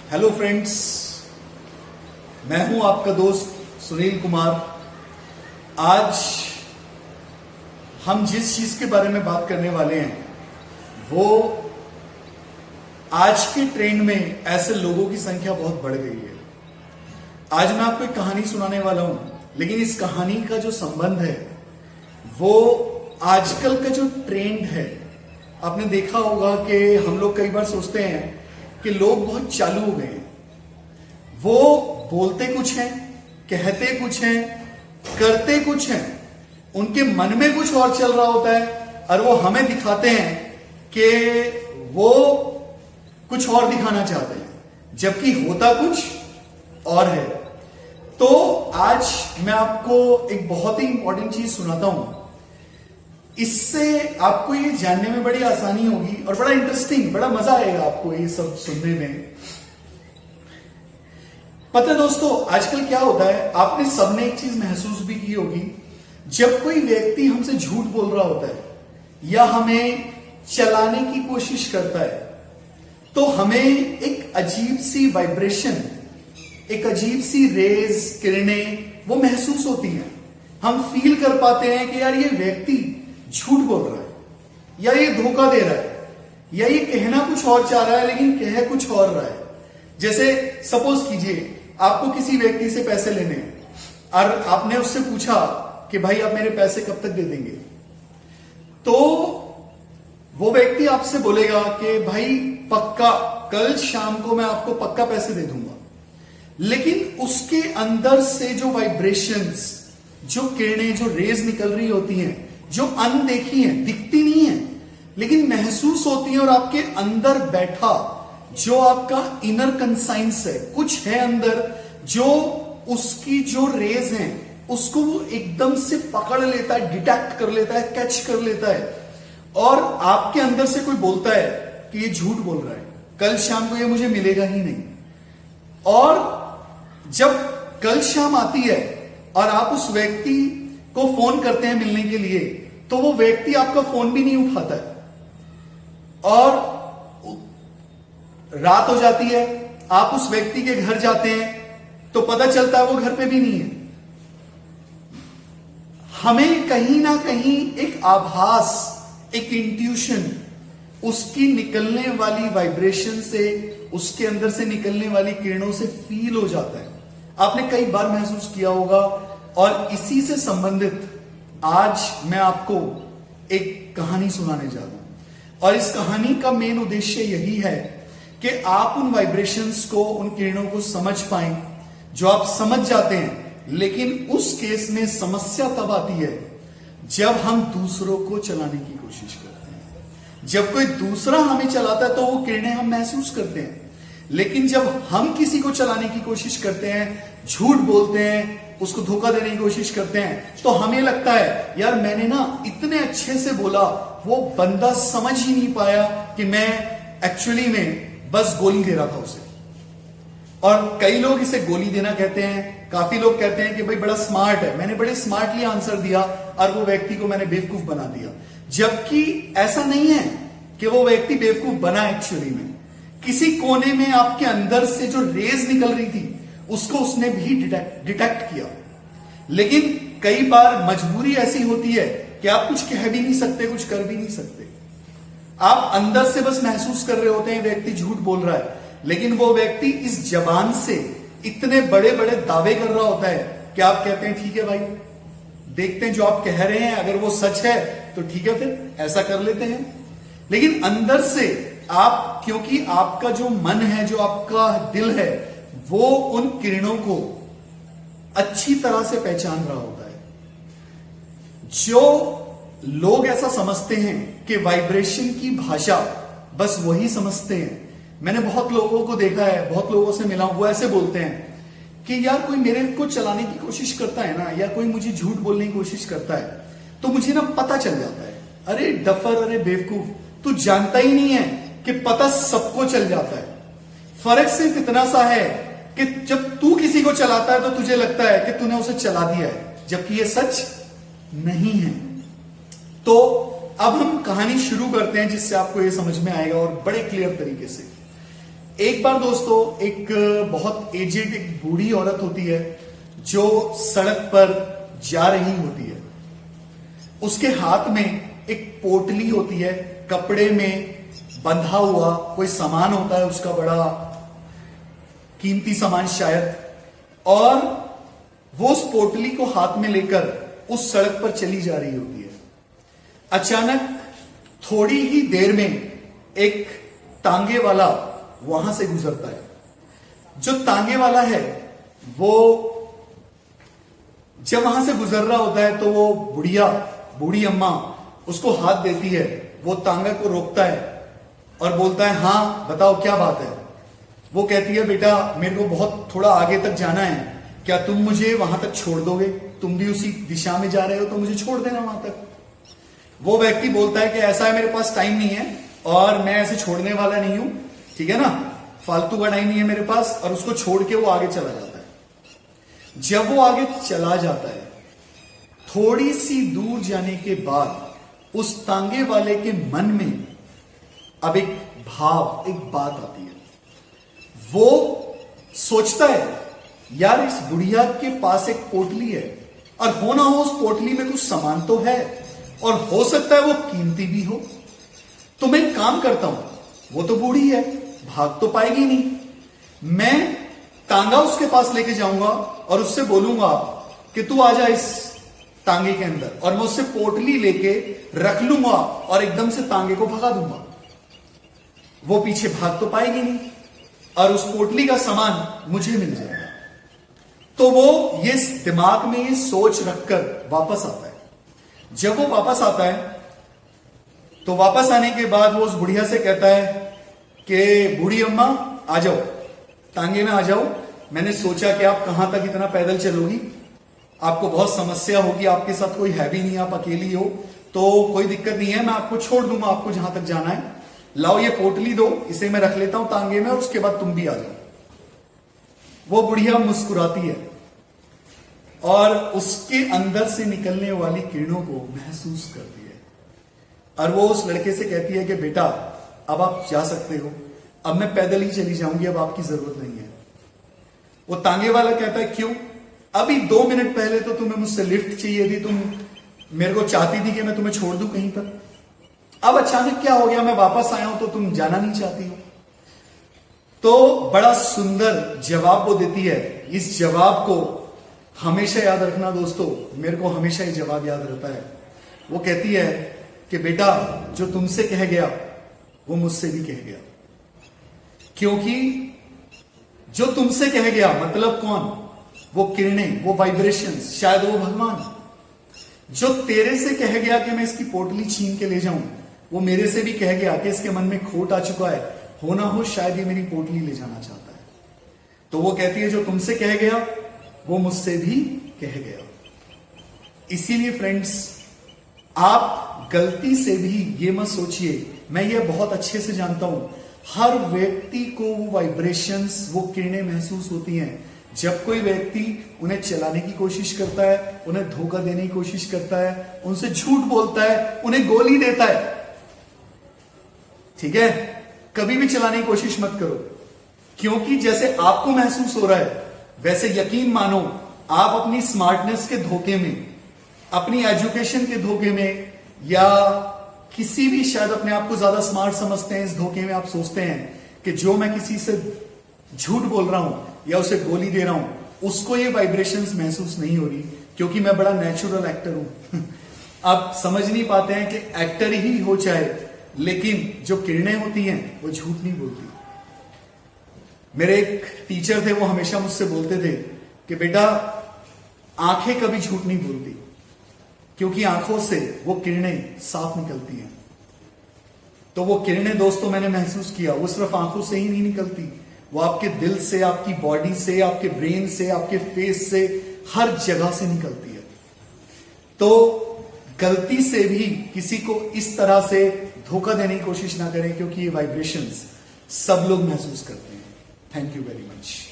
Hello friends, मैं हूं आपका दोस्त सुनील कुमार। आज हम जिस चीज के बारे में बात करने वाले हैं वो आज के ट्रेंड में ऐसे लोगों की संख्या बहुत बढ़ गई है। आज मैं आपको एक कहानी सुनाने वाला हूं, लेकिन इस कहानी का जो संबंध है वो आजकल का जो ट्रेंड है। आपने देखा होगा कि हम लोग कई बार सोचते हैं कि लोग बहुत चालू हो गए हैं। वो बोलते कुछ हैं, कहते कुछ हैं, करते कुछ हैं, उनके मन में कुछ और चल रहा होता है और वो हमें दिखाते हैं कि वो कुछ और दिखाना चाहते हैं, जबकि होता कुछ और है। तो आज मैं आपको एक बहुत ही इंपॉर्टेंट चीज सुनाता हूं। इससे आपको ये जानने में बड़ी आसानी होगी और बड़ा इंटरेस्टिंग, बड़ा मजा आएगा आपको ये सब सुनने में। पता है दोस्तों, आजकल क्या होता है, आपने सबने एक चीज महसूस भी की होगी। जब कोई व्यक्ति हमसे झूठ बोल रहा होता है या हमें चलाने की कोशिश करता है तो हमें एक अजीब सी वाइब्रेशन, एक अजीब सी रेज, किरणें वो महसूस होती हैं। हम फील कर पाते हैं कि यार ये व्यक्ति झूठ बोल रहा है या ये धोखा दे रहा है या ये कहना कुछ और चाह रहा है लेकिन कह कुछ और रहा है। जैसे सपोज कीजिए आपको किसी व्यक्ति से पैसे लेने हैं और आपने उससे पूछा कि भाई आप मेरे पैसे कब तक दे देंगे, तो वो व्यक्ति आपसे बोलेगा कि भाई पक्का कल शाम को मैं आपको पक्का पैसे दे दूंगा। लेकिन उसके अंदर से जो वाइब्रेशंस, जो किरणें, जो रेज निकल रही होती हैं, जो अनदेखी हैं, दिखती नहीं है लेकिन महसूस होती हैं, और आपके अंदर बैठा जो आपका इनर कंसाइंस है, कुछ है अंदर जो उसकी जो रेज हैं उसको वो एकदम से पकड़ लेता है, डिटेक्ट कर लेता है, कैच कर लेता है। और आपके अंदर से कोई बोलता है कि ये झूठ बोल रहा है, कल शाम को ये मुझे मिलेगा ही नहीं। और जब कल शाम आती है और आप उस व्यक्ति को फोन करते हैं मिलने के लिए, तो वो व्यक्ति आपका फोन भी नहीं उठाता है और रात हो जाती है, आप उस व्यक्ति के घर जाते हैं तो पता चलता है वो घर पे भी नहीं है। हमें कहीं ना कहीं एक आभास, एक इंट्यूशन, उसकी निकलने वाली वाइब्रेशन से, उसके अंदर से निकलने वाली किरणों से फील हो जाता है। आपने कई बार महसूस किया होगा। और इसी से संबंधित आज मैं आपको एक कहानी सुनाने जा रहा हूं, और इस कहानी का मेन उद्देश्य यही है कि आप उन वाइब्रेशंस को, उन किरणों को समझ पाएं जो आप समझ जाते हैं। लेकिन उस केस में समस्या तब आती है जब हम दूसरों को चलाने की कोशिश करते हैं। जब कोई दूसरा हमें चलाता है तो वो किरणें हम महसूस करते हैं, लेकिन जब हम किसी को चलाने की कोशिश करते हैं, झूठ बोलते हैं, उसको धोखा देने की कोशिश करते हैं, तो हमें लगता है यार मैंने ना इतने अच्छे से बोला, वो बंदा समझ ही नहीं पाया कि मैं एक्चुअली में बस गोली दे रहा था उसे। और कई लोग इसे गोली देना कहते हैं, काफी लोग कहते हैं कि भाई बड़ा स्मार्ट है, मैंने बड़े स्मार्टली आंसर दिया और वो व्यक्ति को मैंने बेवकूफ बना दिया। जबकि ऐसा नहीं है कि वो व्यक्ति बेवकूफ बना, एक्चुअली में किसी कोने में आपके अंदर से जो रेज निकल रही थी उसको उसने भी डिटेक्ट किया। लेकिन कई बार मजबूरी ऐसी होती है कि आप कुछ कह भी नहीं सकते, कुछ कर भी नहीं सकते। आप अंदर से बस महसूस कर रहे होते हैं व्यक्ति झूठ बोल रहा है, लेकिन वो व्यक्ति इस जबान से इतने बड़े बड़े दावे कर रहा होता है कि आप कहते हैं ठीक है भाई, देखते हैं जो आप कह रहे हैं, अगर वो सच है तो ठीक है, फिर ऐसा कर लेते हैं। लेकिन अंदर से आप, क्योंकि आपका जो मन है, जो आपका दिल है, वो उन किरणों को अच्छी तरह से पहचान रहा होता है। जो लोग ऐसा समझते हैं कि वाइब्रेशन की भाषा बस वही समझते हैं। मैंने बहुत लोगों को देखा है, बहुत लोगों से मिला हूं, वो ऐसे बोलते हैं कि यार कोई मेरे को चलाने की कोशिश करता है ना, या कोई मुझे झूठ बोलने की कोशिश करता है तो मुझे ना पता चल जाता है, अरे डफर, अरे बेवकूफ, तू जानता ही नहीं है कि पता सबको चल जाता है। फर्क सिर्फ इतना सा है कि जब तू किसी को चलाता है तो तुझे लगता है कि तूने उसे चला दिया है, जबकि ये सच नहीं है। तो अब हम कहानी शुरू करते हैं जिससे आपको ये समझ में आएगा और बड़े क्लियर तरीके से। एक बार दोस्तों एक बहुत एजेड एक बूढ़ी औरत होती है जो सड़क पर जा रही होती है। उसके हाथ में एक पोटली होती है, कपड़े में बंधा हुआ कोई सामान होता है उसका, बड़ा कीमती सामान शायद, और वो उस पोटली को हाथ में लेकर उस सड़क पर चली जा रही होती है। अचानक थोड़ी ही देर में एक तांगे वाला वहां से गुजरता है। जो तांगे वाला है वो जब वहां से गुजर रहा होता है तो वो बूढ़ी अम्मा उसको हाथ देती है। वो तांगा को रोकता है और बोलता है, हाँ बताओ क्या बात है। वो कहती है, बेटा मेरे को बहुत थोड़ा आगे तक जाना है, क्या तुम मुझे वहां तक छोड़ दोगे? तुम भी उसी दिशा में जा रहे हो तो मुझे छोड़ देना वहां तक। वो व्यक्ति बोलता है कि ऐसा है, मेरे पास टाइम नहीं है और मैं ऐसे छोड़ने वाला नहीं हूं, ठीक है ना, फालतू का टाइम नहीं है मेरे पास। और उसको छोड़ के वो आगे चला जाता है। जब वो आगे चला जाता है, थोड़ी सी दूर जाने के बाद उस तांगे वाले के मन में अब एक भाव, एक बात आती है। वो सोचता है, यार इस बुढ़िया के पास एक पोटली है और हो ना हो उस पोटली में कुछ सामान तो है और हो सकता है वो कीमती भी हो। तो मैं एक काम करता हूं, वो तो बूढ़ी है, भाग तो पाएगी नहीं, मैं तांगा उसके पास लेके जाऊंगा और उससे बोलूंगा कि तू आ जा इस तांगे के अंदर, और मैं उससे पोटली लेके रख लूंगा और एकदम से तांगे को भगा दूंगा। वो पीछे भाग तो पाएगी नहीं और उस पोटली का सामान मुझे मिल जाएगा। तो वो ये दिमाग में ये सोच रखकर वापस आता है। जब वो वापस आता है तो वापस आने के बाद वो उस बुढ़िया से कहता है कि बूढ़ी अम्मा आ जाओ, तांगे में आ जाओ। मैंने सोचा कि आप कहां तक इतना पैदल चलोगी, आपको बहुत समस्या होगी, आपके साथ कोई है भी नहीं, आप अकेली हो, तो कोई दिक्कत नहीं है, मैं आपको छोड़ दूंगा आपको जहां तक जाना है। लाओ ये पोटली दो, इसे मैं रख लेता हूं तांगे में और उसके बाद तुम भी आ जाओ। वो बुढ़िया मुस्कुराती है और उसके अंदर से निकलने वाली किरणों को महसूस करती है और वो उस लड़के से कहती है कि बेटा अब आप जा सकते हो, अब मैं पैदल ही चली जाऊंगी, अब आपकी जरूरत नहीं है। वो तांगे वाला कहता है, क्यों? अभी 2 मिनट पहले तो तुम्हें मुझसे लिफ्ट चाहिए थी, तुम मेरे को चाहती थी कि मैं तुम्हें छोड़ दूं कहीं पर, अब अचानक क्या हो गया, मैं वापस आया हूं तो तुम जाना नहीं चाहती हो। तो बड़ा सुंदर जवाब वो देती है। इस जवाब को हमेशा याद रखना दोस्तों, मेरे को हमेशा ये जवाब याद रहता है। वो कहती है कि बेटा जो तुमसे कह गया वो मुझसे भी कह गया, क्योंकि जो तुमसे कह गया मतलब कौन? वो किरणें, वो वाइब्रेशंस, शायद वो भगवान। जो तेरे से कह गया कि मैं इसकी पोटली छीन के ले जाऊं, वो मेरे से भी कह गया कि इसके मन में खोट आ चुका है, हो ना हो शायद ये मेरी पोटली ले जाना चाहता है। तो वो कहती है जो तुमसे कह गया वो मुझसे भी कह गया। इसीलिए फ्रेंड्स, आप गलती से भी ये मत सोचिए, मैं ये बहुत अच्छे से जानता हूं, हर व्यक्ति को वो वाइब्रेशंस, वो किरणें महसूस होती हैं। जब कोई व्यक्ति उन्हें चलाने की कोशिश करता है, उन्हें धोखा देने की कोशिश करता है, उनसे झूठ बोलता है, उन्हें गोली देता है, ठीक है, कभी भी चलाने की कोशिश मत करो, क्योंकि जैसे आपको महसूस हो रहा है वैसे यकीन मानो आप अपनी स्मार्टनेस के धोखे में, अपनी एजुकेशन के धोखे में, या किसी भी शायद अपने आप को ज्यादा स्मार्ट समझते हैं, इस धोखे में आप सोचते हैं कि जो मैं किसी से झूठ बोल रहा हूं या उसे गोली दे रहा हूं, उसको ये वाइब्रेशंस महसूस नहीं हो रही, क्योंकि मैं बड़ा नेचुरल एक्टर हूं। आप समझ नहीं पाते हैं कि एक्टर ही हो चाहे, लेकिन जो किरणें होती हैं वो झूठ नहीं बोलती। मेरे एक टीचर थे, वो हमेशा मुझसे बोलते थे कि बेटा आंखें कभी झूठ नहीं बोलती, क्योंकि आंखों से वो किरणें साफ निकलती हैं। तो वो किरणें दोस्तों मैंने महसूस किया, वो सिर्फ आंखों से ही नहीं निकलती, वो आपके दिल से, आपकी बॉडी से, आपके ब्रेन से, आपके फेस से, हर जगह से निकलती है। तो गलती से भी किसी को इस तरह से धोखा देने की कोशिश ना करें, क्योंकि ये वाइब्रेशंस सब लोग महसूस करते हैं। Thank you very much.